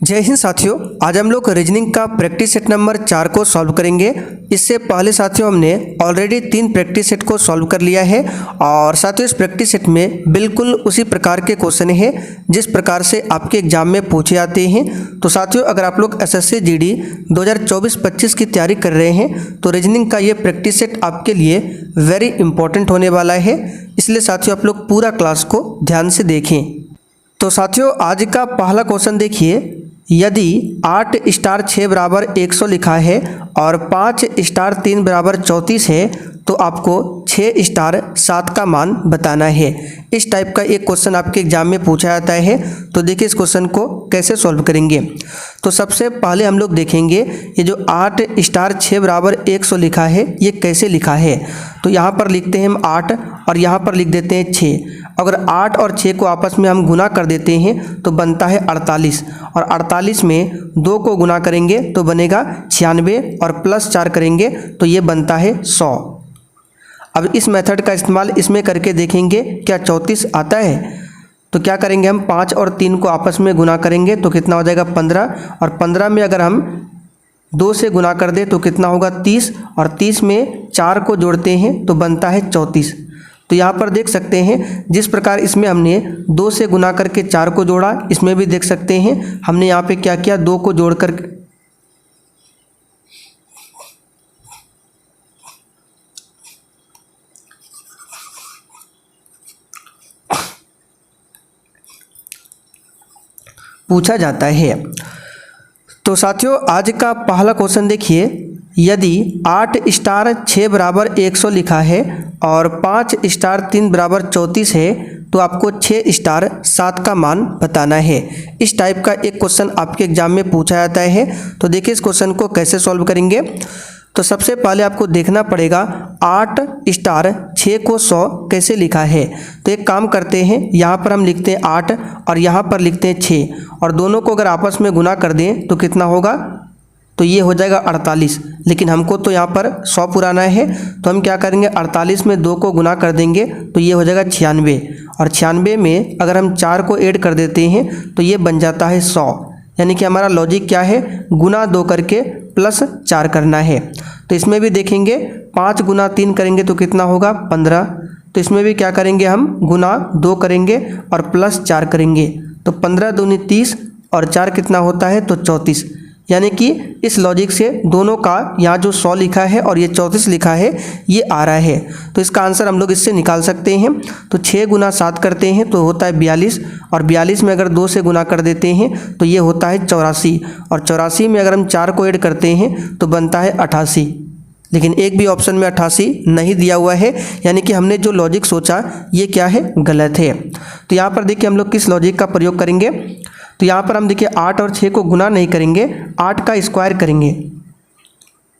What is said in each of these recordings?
जय हिंद साथियों, आज हम लोग रीजनिंग का प्रैक्टिस सेट नंबर 4 को सॉल्व करेंगे। इससे पहले साथियों हमने ऑलरेडी 3 प्रैक्टिस सेट को सॉल्व कर लिया है और साथियों इस प्रैक्टिस सेट में बिल्कुल उसी प्रकार के क्वेश्चन हैं जिस प्रकार से आपके एग्जाम में पूछे जाते हैं। तो साथियों अगर आप लोग एसएससी जीडी 2024-25 की तैयारी कर रहे हैं तो रीजनिंग का ये प्रैक्टिस सेट आपके लिए वेरी इंपॉर्टेंट होने वाला है, इसलिए साथियों आप लोग पूरा क्लास को ध्यान से देखें। तो साथियों आज का पहला क्वेश्चन देखिए, यदि 8 स्टार 6 बराबर 100 लिखा है और 5 स्टार 3 बराबर 34 है तो आपको 6 स्टार 7 का मान बताना है। इस टाइप का एक क्वेश्चन आपके एग्जाम में पूछा जाता है। तो देखिए इस क्वेश्चन को कैसे सॉल्व करेंगे। तो सबसे पहले हम लोग देखेंगे ये जो 8 स्टार 6 बराबर 100 लिखा है ये कैसे लिखा है। तो यहाँ पर लिखते हैं हम 8 और यहाँ पर लिख देते हैं 6। अगर 8 और 6 को आपस में हम गुना कर देते हैं तो बनता है 48 और 48 में 2 को गुना करेंगे तो बनेगा 96 और प्लस 4 करेंगे तो ये बनता है 100। अब इस मेथड का इस्तेमाल इसमें करके देखेंगे क्या 34 आता है। तो क्या करेंगे हम 5 और 3 को आपस में गुना करेंगे तो कितना हो जाएगा 15 और 15 में अगर हम 2 से गुना कर दे तो कितना होगा 30 और 30 में 4 को जोड़ते हैं तो बनता है 34। तो यहाँ पर देख सकते हैं जिस प्रकार इसमें हमने 2 से गुना करके 4 को जोड़ा, इसमें भी देख सकते हैं हमने यहाँ पे क्या किया 2 को जोड़कर पूछा जाता है। तो साथियों आज का पहला क्वेश्चन देखिए, यदि 8 स्टार 6 बराबर 100 लिखा है और 5 स्टार 3 बराबर 34 है तो आपको 6 स्टार 7 का मान बताना है। इस टाइप का एक क्वेश्चन आपके एग्जाम में पूछा जाता है। तो देखिए इस क्वेश्चन को कैसे सॉल्व करेंगे। तो सबसे पहले आपको देखना पड़ेगा 8 स्टार 6 को 100 कैसे लिखा है। तो एक काम करते हैं, यहाँ पर हम लिखते हैं 8 और यहाँ पर लिखते हैं 6 और दोनों को अगर आपस में गुना कर दें तो कितना होगा, तो ये हो जाएगा 48। लेकिन हमको तो यहाँ पर 100 पुराना है तो हम क्या करेंगे 48 में 2 को गुना कर देंगे तो ये हो जाएगा 96 और 96 में अगर हम 4 को ऐड कर देते हैं तो ये बन जाता है 100। यानी कि हमारा लॉजिक क्या है, गुना 2 करके प्लस 4 करना है। तो इसमें भी देखेंगे 5 गुना 3 करेंगे तो कितना होगा 15। तो इसमें भी क्या करेंगे हम गुना 2 करेंगे और प्लस 4 करेंगे तो 15 दूनी 30 और 4 कितना होता है तो 34। यानी कि इस लॉजिक से दोनों का यहाँ जो 100 लिखा है और ये 34 लिखा है ये आ रहा है। तो इसका आंसर हम लोग इससे निकाल सकते हैं। तो 6 गुना 7 करते हैं तो होता है 42 और 42 में अगर 2 से गुना कर देते हैं तो ये होता है 84 और 84 में अगर हम 4 को ऐड करते हैं तो बनता है 88। लेकिन एक भी ऑप्शन में 88 नहीं दिया हुआ है, यानी कि हमने जो लॉजिक सोचा ये क्या है, गलत है। तो यहाँ पर देखिए हम लोग किस लॉजिक का प्रयोग करेंगे। तो यहाँ पर हम देखिए 8 और 6 को गुना नहीं करेंगे, 8 का स्क्वायर करेंगे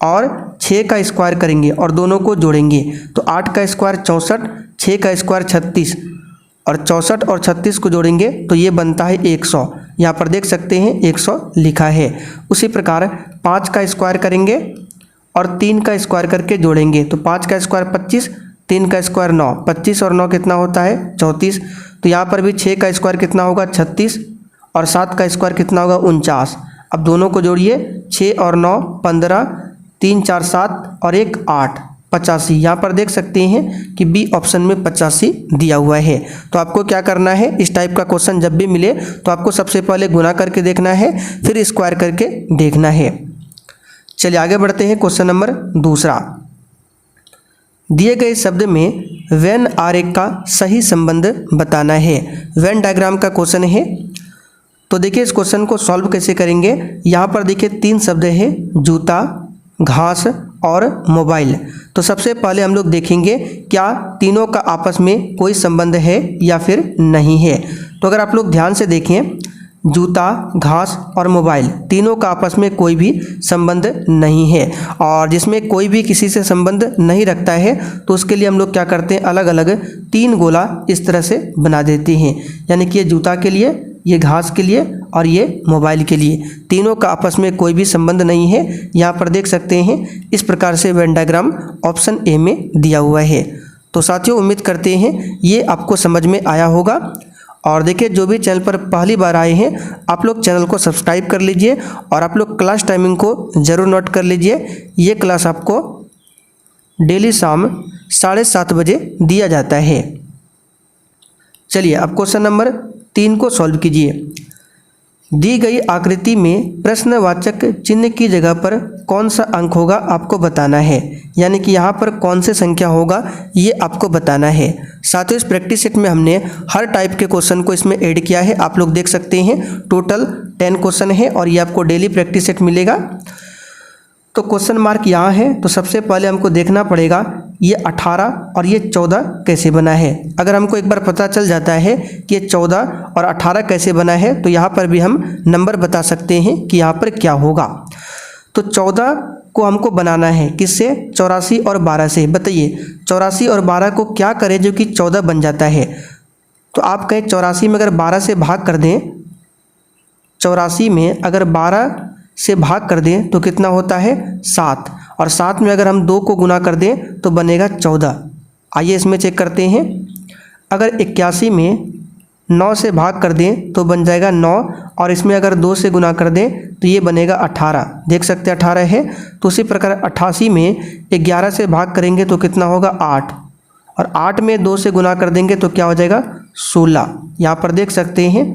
और 6 का स्क्वायर करेंगे और दोनों को जोड़ेंगे। तो 8 का स्क्वायर 64, 6 का स्क्वायर 36 और 64 और 36 को जोड़ेंगे तो ये बनता है 100। यहाँ पर देख सकते हैं 100 लिखा है। उसी प्रकार 5 का स्क्वायर करेंगे और 3 का स्क्वायर करके जोड़ेंगे तो 5 का स्क्वायर 25, 3 का स्क्वायर 9, 25 और 9 कितना होता है 34। तो यहाँ पर भी 6 का स्क्वायर कितना होगा 36 और 7 का स्क्वायर कितना होगा 49। अब दोनों को जोड़िए 6 और 9 15, 3 4 7 और 1 8, 85। यहाँ पर देख सकते हैं कि बी ऑप्शन में 85 दिया हुआ है। तो आपको क्या करना है, इस टाइप का क्वेश्चन जब भी मिले तो आपको सबसे पहले गुना करके देखना है फिर स्क्वायर करके देखना है। चलिए आगे बढ़ते हैं। क्वेश्चन नंबर दूसरा, दिए गए शब्द में वेन आरेख का सही संबंध बताना है। वेन डायग्राम का क्वेश्चन है। तो देखिए इस क्वेश्चन को सॉल्व कैसे करेंगे। यहाँ पर देखिए 3 शब्द है, जूता, घास और मोबाइल। तो सबसे पहले हम लोग देखेंगे क्या तीनों का आपस में कोई संबंध है या फिर नहीं है। तो अगर आप लोग ध्यान से देखें, जूता, घास और मोबाइल तीनों का आपस में कोई भी संबंध नहीं है और जिसमें कोई भी किसी से संबंध नहीं रखता है तो उसके लिए हम लोग क्या करते हैं, अलग अलग 3 गोला इस तरह से बना देते हैं। यानी कि ये जूता के लिए, ये घास के लिए और ये मोबाइल के लिए, तीनों का आपस में कोई भी संबंध नहीं है। यहाँ पर देख सकते हैं इस प्रकार से वेन डायग्राम ऑप्शन ए में दिया हुआ है। तो साथियों उम्मीद करते हैं ये आपको समझ में आया होगा और देखिए जो भी चैनल पर पहली बार आए हैं आप लोग चैनल को सब्सक्राइब कर लीजिए और आप लोग क्लास टाइमिंग को ज़रूर नोट कर लीजिए। ये क्लास आपको डेली शाम 7:30 बजे दिया जाता है। चलिए अब क्वेश्चन नंबर 3 को सॉल्व कीजिए। दी गई आकृति में प्रश्नवाचक चिन्ह की जगह पर कौन सा अंक होगा आपको बताना है, यानी कि यहाँ पर कौन से संख्या होगा ये आपको बताना है। साथियों इस प्रैक्टिस सेट में हमने हर टाइप के क्वेश्चन को इसमें ऐड किया है। आप लोग देख सकते हैं टोटल 10 क्वेश्चन है और ये आपको डेली प्रैक्टिस सेट मिलेगा। तो क्वेश्चन मार्क यहाँ है, तो सबसे पहले हमको देखना पड़ेगा ये 18 और ये 14 कैसे बना है। अगर हमको एक बार पता चल जाता है कि ये 14 और 18 कैसे बना है तो यहाँ पर भी हम नंबर बता सकते हैं कि यहाँ पर क्या होगा। तो 14 को हमको बनाना है किससे, 84 और 12 से। बताइए 84 और 12 को क्या करें जो कि 14 बन जाता है। तो आप कहें 84 में अगर 12 से भाग कर दें, 84 में अगर 12 से भाग कर दें तो कितना होता है 7, और 7 में अगर हम 2 को गुना कर दें तो बनेगा 14। आइए इसमें चेक करते हैं। अगर 81 में 9 से भाग कर दें तो बन जाएगा 9, और इसमें अगर 2 से गुना कर दें तो ये बनेगा 18। देख सकते हैं 18 है। तो उसी प्रकार 88 में 11 से भाग करेंगे तो कितना होगा 8, और 8 में 2 से गुना कर देंगे तो क्या हो जाएगा 16। यहाँ पर देख सकते हैं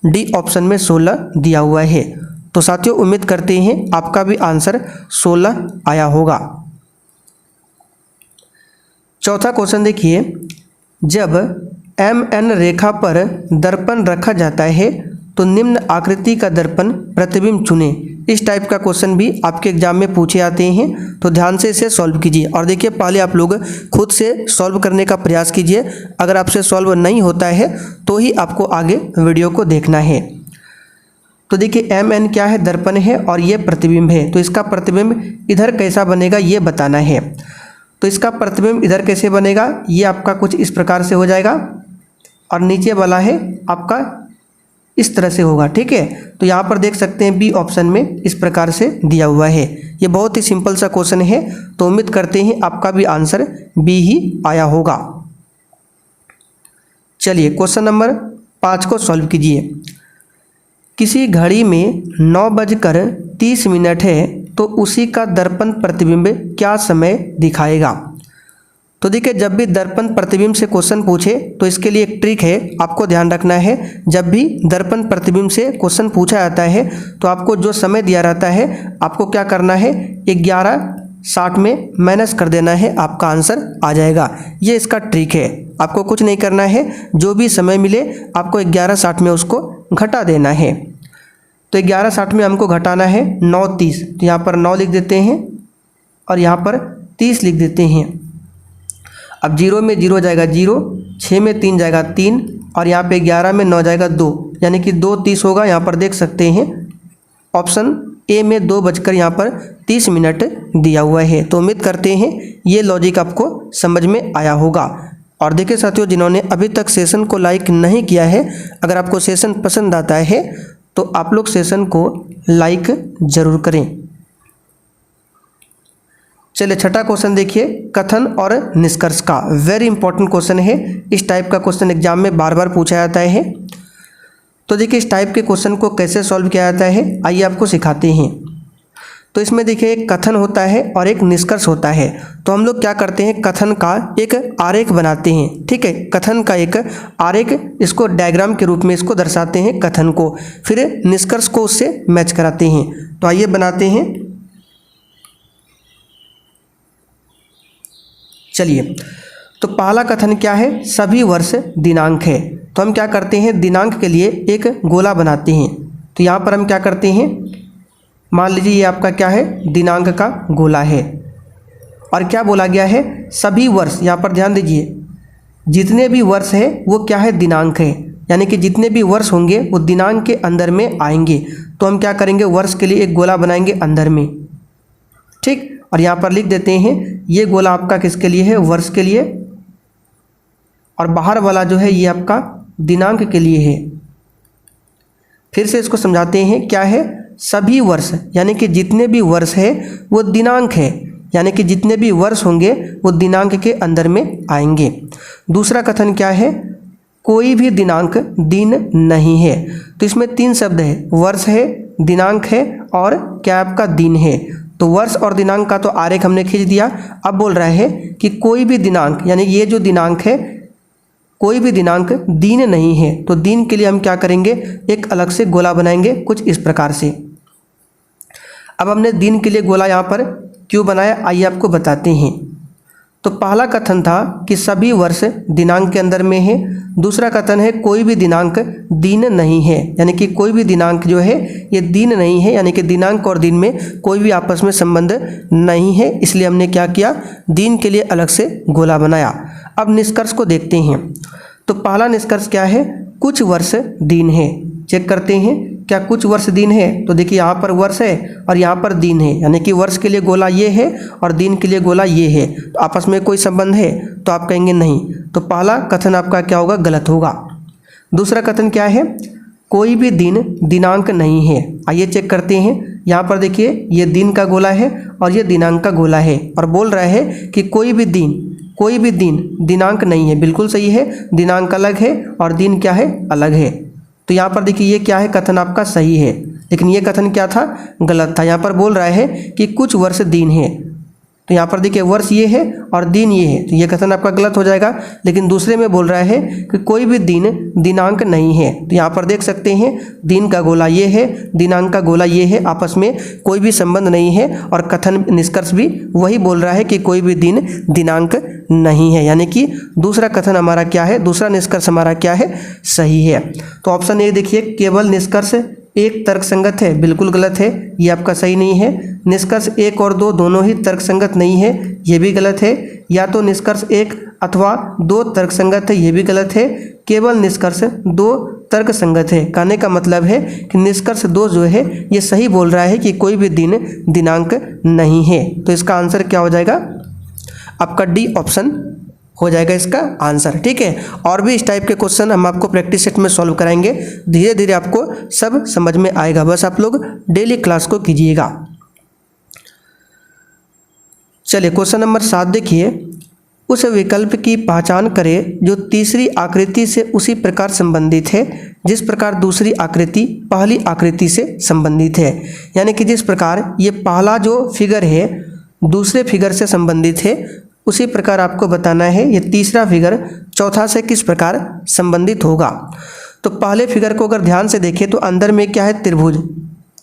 डी ऑप्शन में 16 दिया हुआ है। तो साथियों उम्मीद करते हैं आपका भी आंसर 16 आया होगा। चौथा क्वेश्चन देखिए, जब MN रेखा पर दर्पण रखा जाता है तो निम्न आकृति का दर्पण प्रतिबिंब चुने। इस टाइप का क्वेश्चन भी आपके एग्जाम में पूछे आते हैं, तो ध्यान से इसे सॉल्व कीजिए। और देखिए पहले आप लोग खुद से सॉल्व करने का प्रयास कीजिए। अगर आपसे सॉल्व नहीं होता है तो ही आपको आगे वीडियो को देखना है। तो देखिए MN क्या है, दर्पण है और ये प्रतिबिंब है। तो इसका प्रतिबिंब इधर कैसा बनेगा ये बताना है। तो इसका प्रतिबिंब इधर कैसे बनेगा, ये आपका कुछ इस प्रकार से हो जाएगा, और नीचे वाला है आपका इस तरह से होगा। ठीक है, तो यहाँ पर देख सकते हैं बी ऑप्शन में इस प्रकार से दिया हुआ है। ये बहुत ही सिंपल सा क्वेश्चन है, तो उम्मीद करते हैं आपका भी आंसर बी ही आया होगा। चलिए क्वेश्चन नंबर 5 को सॉल्व कीजिए। किसी घड़ी में 9:30 है तो उसी का दर्पण प्रतिबिंब क्या समय दिखाएगा। तो देखिए जब भी दर्पण प्रतिबिंब से क्वेश्चन पूछे तो इसके लिए एक ट्रिक है, आपको ध्यान रखना है। जब भी दर्पण प्रतिबिंब से क्वेश्चन पूछा जाता है तो आपको जो समय दिया रहता है आपको क्या करना है 11:60 में माइनस कर देना है, आपका आंसर आ जाएगा। ये इसका ट्रिक है, आपको कुछ नहीं करना है, जो भी समय मिले आपको 11:60 में उसको घटा देना है। तो 11:60 में हमको घटाना है 9:30, तो यहाँ पर 9 लिख देते हैं और यहाँ पर 30 लिख देते हैं। अब 0 में 0 जाएगा 0, 6 में 3 जाएगा 3, और यहाँ पे 11 में 9 जाएगा 2, यानी कि 2:30 होगा। यहाँ पर देख सकते हैं ऑप्शन ए में 2:30 दिया हुआ है। तो उम्मीद करते हैं ये लॉजिक आपको समझ में आया होगा। और देखिए साथियों जिन्होंने अभी तक सेशन को लाइक नहीं किया है, अगर आपको सेशन पसंद आता है तो आप लोग सेशन को लाइक जरूर करें। चलिए छठा क्वेश्चन देखिए, कथन और निष्कर्ष का। वेरी इंपॉर्टेंट क्वेश्चन है, इस टाइप का क्वेश्चन एग्जाम में बार बार पूछा जाता है। तो देखिए इस टाइप के क्वेश्चन को कैसे सॉल्व किया जाता है आइए आपको सिखाते हैं। तो इसमें देखिए एक कथन होता है और एक निष्कर्ष होता है। तो हम लोग क्या करते हैं, कथन का एक आरेख बनाते हैं। ठीक है, कथन का एक आरेख, इसको डायग्राम के रूप में इसको दर्शाते हैं कथन को, फिर निष्कर्ष को उससे मैच कराते हैं। तो आइए बनाते हैं। चलिए तो पहला कथन क्या है, सभी वर्ष दिनांक है। तो हम क्या करते हैं, दिनांक के लिए एक गोला बनाते हैं। तो यहाँ पर हम क्या करते हैं, मान लीजिए ये आपका क्या है, दिनांक का गोला है, और क्या बोला गया है, सभी वर्ष। यहाँ पर ध्यान दीजिए, जितने भी वर्ष है वो क्या है, दिनांक है, यानी कि जितने भी वर्ष होंगे वो दिनांक के अंदर में आएंगे। तो हम क्या करेंगे, वर्ष के लिए एक गोला बनाएंगे अंदर में। ठीक, और यहाँ पर लिख देते हैं ये गोला आपका किसके लिए है, वर्ष के लिए, और बाहर वाला जो है ये आपका दिनांक के लिए है। फिर से इसको समझाते हैं, क्या है, सभी वर्ष, यानी कि जितने भी वर्ष है वो दिनांक है, यानी कि जितने भी वर्ष होंगे वो दिनांक के अंदर में आएंगे। दूसरा कथन क्या है, कोई भी दिनांक दिन नहीं है। तो इसमें 3 शब्द है, वर्ष है, दिनांक है और क्या आपका दिन है। तो वर्ष और दिनांक का तो आरेख हमने खींच दिया। अब बोल रहा है कि कोई भी दिनांक, यानी ये जो दिनांक है कोई भी दिनांक दिन नहीं है। तो दिन के लिए हम क्या करेंगे, एक अलग से गोला बनाएंगे कुछ इस प्रकार से। अब हमने दिन के लिए गोला यहाँ पर क्यों बनाया आइए आपको बताते हैं। तो पहला कथन था कि सभी वर्ष दिनांक के अंदर में है। दूसरा कथन है कोई भी दिनांक दिन नहीं है, यानी कि कोई भी दिनांक जो है ये दिन नहीं है, यानी कि दिनांक और दिन में कोई भी आपस में संबंध नहीं है। इसलिए हमने क्या किया, दिन के लिए अलग से गोला बनाया। अब निष्कर्ष को देखते हैं। तो पहला निष्कर्ष क्या है, कुछ वर्ष दिन है। चेक करते हैं क्या कुछ वर्ष दिन है। तो देखिए यहाँ पर वर्ष है और यहाँ पर दिन है, यानी कि वर्ष के लिए गोला ये है और दिन के लिए गोला ये है। तो आपस में कोई संबंध है, तो आप कहेंगे नहीं। तो पहला कथन आपका क्या होगा, गलत होगा। दूसरा कथन क्या है, कोई भी दिन दिनांक नहीं है। आइए चेक करते हैं। यहाँ पर देखिए ये दिन का गोला है और ये दिनांक का गोला है, और बोल रहा है कि कोई भी दिन दिनांक नहीं है। बिल्कुल सही है, दिनांक अलग है और दिन क्या है, अलग है। तो यहाँ पर देखिए ये क्या है, कथन आपका सही है, लेकिन ये कथन क्या था, गलत था। यहाँ पर बोल रहा है कि कुछ वर्ष दिन है। तो यहाँ पर देखिए वर्ष ये है और दिन ये है, तो ये कथन आपका गलत हो जाएगा। लेकिन दूसरे में बोल रहा है कि कोई भी दिन दिनांक नहीं है। तो यहाँ पर देख सकते हैं दिन का गोला ये है, दिनांक का गोला ये है, आपस में कोई भी संबंध नहीं है। और कथन निष्कर्ष भी वही बोल रहा है कि कोई भी दिन दिनांक नहीं है, यानी कि दूसरा कथन हमारा क्या है, दूसरा निष्कर्ष हमारा क्या है, सही है। तो ऑप्शन ए देखिए, केवल निष्कर्ष एक तर्कसंगत है, बिल्कुल गलत है, ये आपका सही नहीं है। निष्कर्ष 1 और 2 दोनों ही तर्कसंगत नहीं है, ये भी गलत है। या तो निष्कर्ष 1 अथवा 2 तर्कसंगत है, ये भी गलत है। केवल निष्कर्ष 2 तर्कसंगत है। कहने का मतलब है कि निष्कर्ष 2 जो है ये सही बोल रहा है कि कोई भी दिन दिनांक नहीं है। तो इसका आंसर क्या हो जाएगा, आपका डी ऑप्शन हो जाएगा इसका आंसर। ठीक है, और भी इस टाइप के क्वेश्चन हम आपको प्रैक्टिस सेट में सॉल्व कराएंगे। धीरे धीरे आपको सब समझ में आएगा, बस आप लोग डेली क्लास को कीजिएगा। चलिए क्वेश्चन नंबर 7 देखिए, उस विकल्प की पहचान करें जो तीसरी आकृति से उसी प्रकार संबंधित है जिस प्रकार दूसरी आकृति पहली आकृति से संबंधित है। यानी कि जिस प्रकार ये पहला जो फिगर है दूसरे फिगर से संबंधित है, उसी प्रकार आपको बताना है ये तीसरा फिगर चौथा से किस प्रकार संबंधित होगा। तो पहले फिगर को अगर ध्यान से देखें तो अंदर में क्या है, त्रिभुज,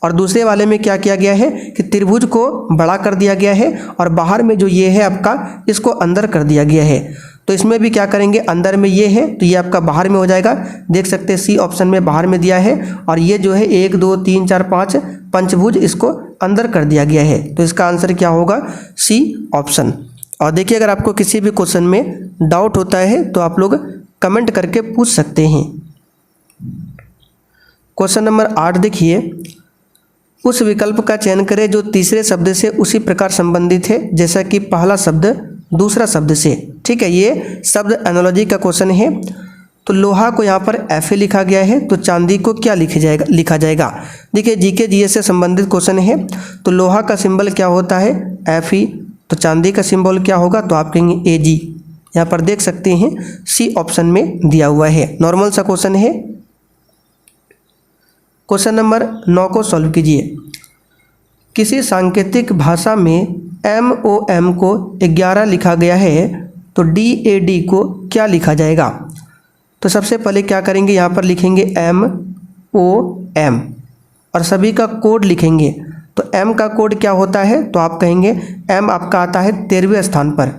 और दूसरे वाले में क्या किया गया है कि त्रिभुज को बड़ा कर दिया गया है और बाहर में जो ये है आपका, इसको अंदर कर दिया गया है। तो इसमें भी क्या करेंगे, अंदर में ये है तो ये आपका बाहर में हो जाएगा। देख सकते हैं सी ऑप्शन में बाहर में दिया है, और ये जो है 1 2 3 4 5 पंचभुज, इसको अंदर कर दिया गया है। तो इसका आंसर क्या होगा, सी ऑप्शन। और देखिए अगर आपको किसी भी क्वेश्चन में डाउट होता है तो आप लोग कमेंट करके पूछ सकते हैं। क्वेश्चन नंबर 8 देखिए, उस विकल्प का चयन करें जो तीसरे शब्द से उसी प्रकार संबंधित है जैसा कि पहला शब्द दूसरा शब्द से। ठीक है, ये शब्द एनालॉजी का क्वेश्चन है। तो लोहा को यहाँ पर Fe लिखा गया है, तो चांदी को क्या लिखा जाएगा। देखिए जीके जीएस से संबंधित क्वेश्चन है। तो लोहा का सिंबल क्या होता है, Fe, तो चांदी का सिंबल क्या होगा, तो आप कहेंगे Ag। यहाँ पर देख सकते हैं सी ऑप्शन में दिया हुआ है, नॉर्मल सा क्वेश्चन है। क्वेश्चन नंबर 9 को सॉल्व कीजिए। किसी सांकेतिक भाषा में MOM को 11 लिखा गया है, तो DAD को क्या लिखा जाएगा। तो सबसे पहले क्या करेंगे, यहाँ पर लिखेंगे MOM और सभी का कोड लिखेंगे। तो M का कोड क्या होता है, तो आप कहेंगे M आपका आता है 13वें स्थान पर।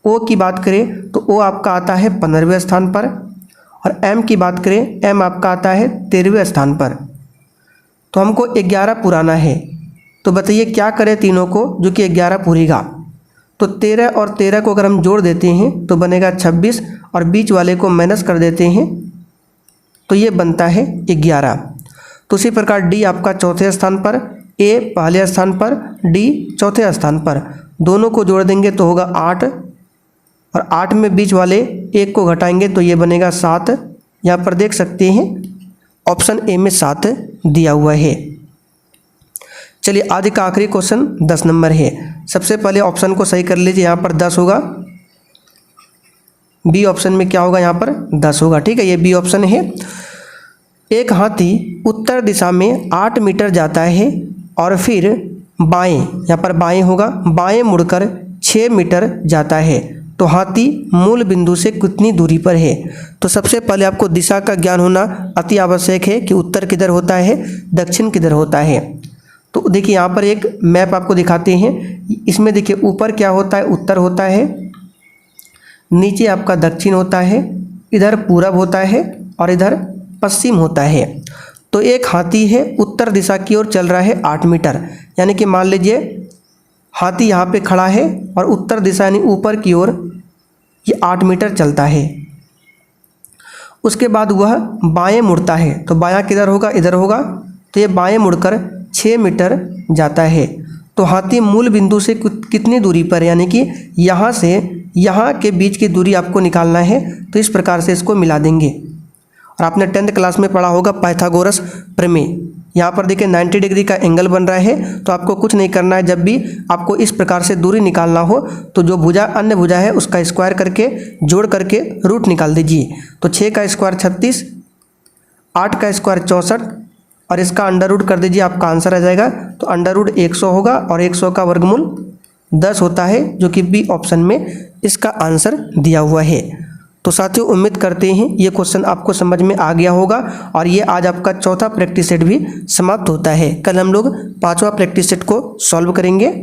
O की बात करें तो O आपका आता है 15वें स्थान पर, और M की बात करें M आपका आता है 13वें स्थान पर। तो हमको 11 पुराना है, तो बताइए क्या करें तीनों को जो कि 11 पूरेगा। तो 13 और 13 को अगर हम जोड़ देते हैं तो बनेगा 26, और बीच वाले को माइनस कर देते हैं तो ये बनता है 11। तो उसी प्रकार D आपका चौथे स्थान पर, A पहले स्थान पर, D चौथे स्थान पर। दोनों को जोड़ देंगे तो होगा 8, और 8 में बीच वाले 1 को घटाएंगे तो ये बनेगा 7। यहाँ पर देख सकते हैं ऑप्शन ए में 7 दिया हुआ है। चलिए आज का आखिरी क्वेश्चन 10 नंबर है। सबसे पहले ऑप्शन को सही कर लीजिए, यहाँ पर 10 होगा। बी ऑप्शन में क्या होगा, यहाँ पर 10 होगा। ठीक है, ये बी ऑप्शन है। एक हाथी उत्तर दिशा में 8 मीटर जाता है और फिर बाएं, यहाँ पर बाएं होगा, बाएं मुड़कर 6 मीटर जाता है, तो हाथी मूल बिंदु से कितनी दूरी पर है। तो सबसे पहले आपको दिशा का ज्ञान होना अति आवश्यक है कि उत्तर किधर होता है, दक्षिण किधर होता है। तो देखिए यहाँ पर एक मैप आपको दिखाते हैं। इसमें देखिए ऊपर क्या होता है, उत्तर होता है, नीचे आपका दक्षिण होता है, इधर पूरब होता है और इधर पश्चिम होता है। तो एक हाथी है उत्तर दिशा की ओर चल रहा है 8 मीटर, यानी कि मान लीजिए हाथी यहाँ पे खड़ा है और उत्तर दिशा यानी ऊपर की ओर ये 8 मीटर चलता है। उसके बाद वह बाएं मुड़ता है, तो बायां किधर होगा, इधर होगा, तो ये बाएं मुड़कर 6 मीटर जाता है। तो हाथी मूल बिंदु से कितनी दूरी पर, यानी कि यहाँ से यहाँ के बीच की दूरी आपको निकालना है। तो इस प्रकार से इसको मिला देंगे। और आपने 10th क्लास में पढ़ा होगा पाइथागोरस प्रमेय। यहाँ पर देखिए 90 डिग्री का एंगल बन रहा है, तो आपको कुछ नहीं करना है। जब भी आपको इस प्रकार से दूरी निकालना हो तो जो भुजा अन्य भुजा है उसका स्क्वायर करके जोड़ करके रूट निकाल दीजिए। तो 6 का स्क्वायर 36, 8 का स्क्वायर 64 और इसका अंडर रूट कर दीजिए, आपका आंसर आ जाएगा। तो अंडर रूट 100 होगा और 100 का वर्गमूल 10 होता है, जो कि बी ऑप्शन में इसका आंसर दिया हुआ है। तो साथियों उम्मीद करते हैं ये क्वेश्चन आपको समझ में आ गया होगा और ये आज आपका चौथा प्रैक्टिस सेट भी समाप्त होता है। कल हम लोग 5वां प्रैक्टिस सेट को सॉल्व करेंगे।